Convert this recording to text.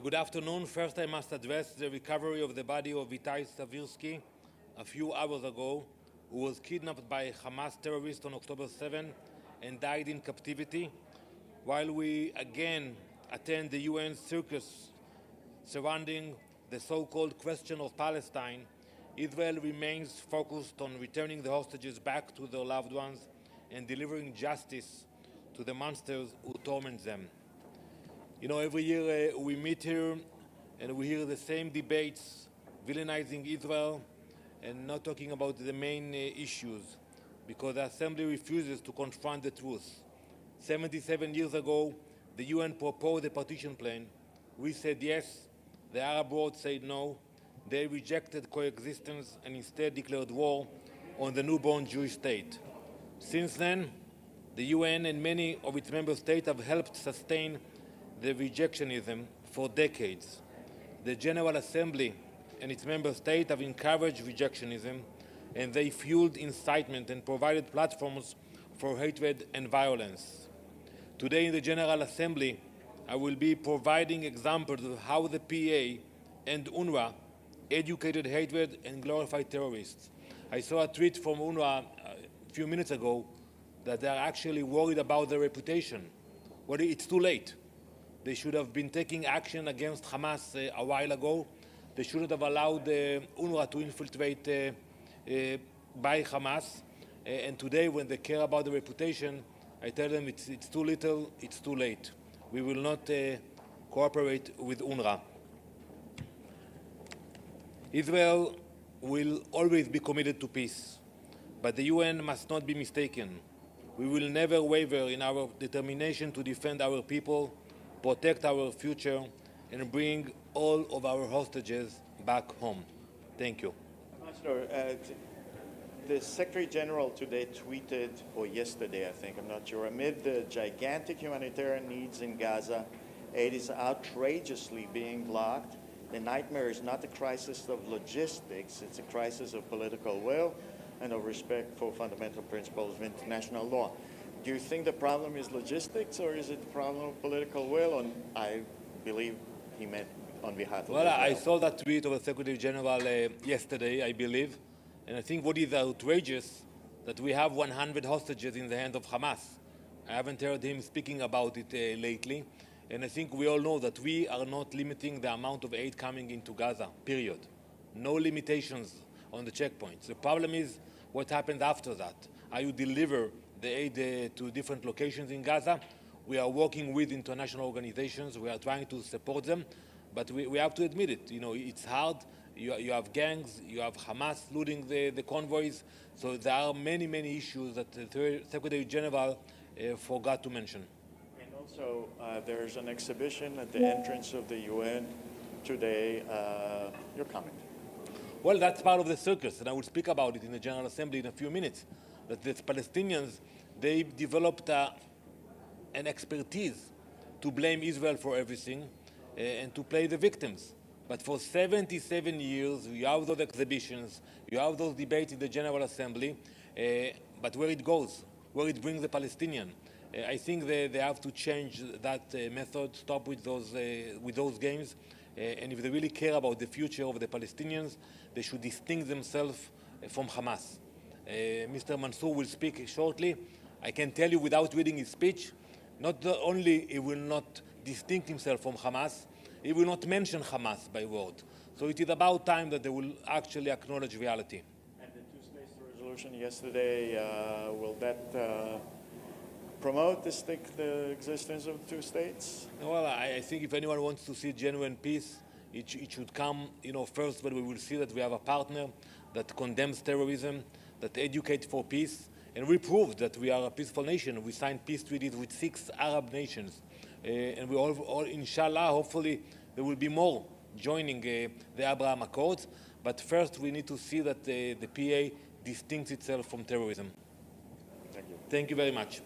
Good afternoon. First, I must address the recovery of the body of Itai Savirsky a few hours ago, who was kidnapped by Hamas terrorists on October 7 and died in captivity. While we again attend the UN circus surrounding the so-called question of Palestine, Israel remains focused on returning the hostages back to their loved ones and delivering justice to the monsters who torment them. You know, every year we meet here and we hear the same debates, villainizing Israel and not talking about the main issues, because the Assembly refuses to confront the truth. 77 years ago, the UN proposed a partition plan. We said yes, the Arab world said no. They rejected coexistence and instead declared war on the newborn Jewish state. Since then, the UN and many of its member states have helped sustain the rejectionism for decades. The General Assembly and its member states have encouraged rejectionism, and they fueled incitement and provided platforms for hatred and violence. Today in the General Assembly, I will be providing examples of how the PA and UNRWA educated hatred and glorified terrorists. I saw a tweet from UNRWA a few minutes ago that they are actually worried about their reputation. Well, it's too late. They should have been taking action against Hamas a while ago. They shouldn't have allowed UNRWA to infiltrate by Hamas. And today, when they care about the reputation, I tell them it's too little, it's too late. We will not cooperate with UNRWA. Israel will always be committed to peace, but the UN must not be mistaken. We will never waver in our determination to defend our people, protect our future, and bring all of our hostages back home. Thank you. Ambassador, the Secretary General today tweeted, or yesterday I think, I'm not sure, amid the gigantic humanitarian needs in Gaza, aid is outrageously being blocked. The nightmare is not a crisis of logistics, it's a crisis of political will and of respect for fundamental principles of international law. Do you think the problem is logistics, or is it the problem of political will? And I believe he meant on behalf of Well, Israel. I saw that tweet of the Secretary General yesterday, I believe, and I think what is outrageous that we have 100 hostages in the hands of Hamas. I haven't heard him speaking about it lately, and I think we all know that we are not limiting the amount of aid coming into Gaza, period. No limitations on the checkpoints. The problem is what happens after that. How you deliver the aid to different locations in Gaza. We are working with international organizations. We are trying to support them, but we have to admit it. You know, it's hard. You have gangs. You have Hamas looting the convoys. So there are many, many issues that the Secretary General forgot to mention. And also, there's an exhibition at the entrance of the UN today. Your comment? Well, that's part of the circus, and I will speak about it in the General Assembly in a few minutes. That the Palestinians, they developed an expertise to blame Israel for everything and to play the victims. But for 77 years, you have those exhibitions, you have those debates in the General Assembly, but where it goes, where it brings the Palestinian. I think they have to change that method, stop with those games, and if they really care about the future of the Palestinians, they should distinct themselves from Hamas. Mr. Mansour will speak shortly. I can tell you without reading his speech, not only he will not distinct himself from Hamas, he will not mention Hamas by word. So it is about time that they will actually acknowledge reality. And the two-state resolution yesterday, will that promote the existence of two states? Well, I think if anyone wants to see genuine peace, it should come, first when we will see that we have a partner that condemns terrorism, that educates for peace, and we proved that we are a peaceful nation. We signed peace treaties with 6 Arab nations, and we all, inshallah, hopefully, there will be more joining the Abraham Accords. But first, we need to see that the PA distincts itself from terrorism. Thank you. Thank you very much.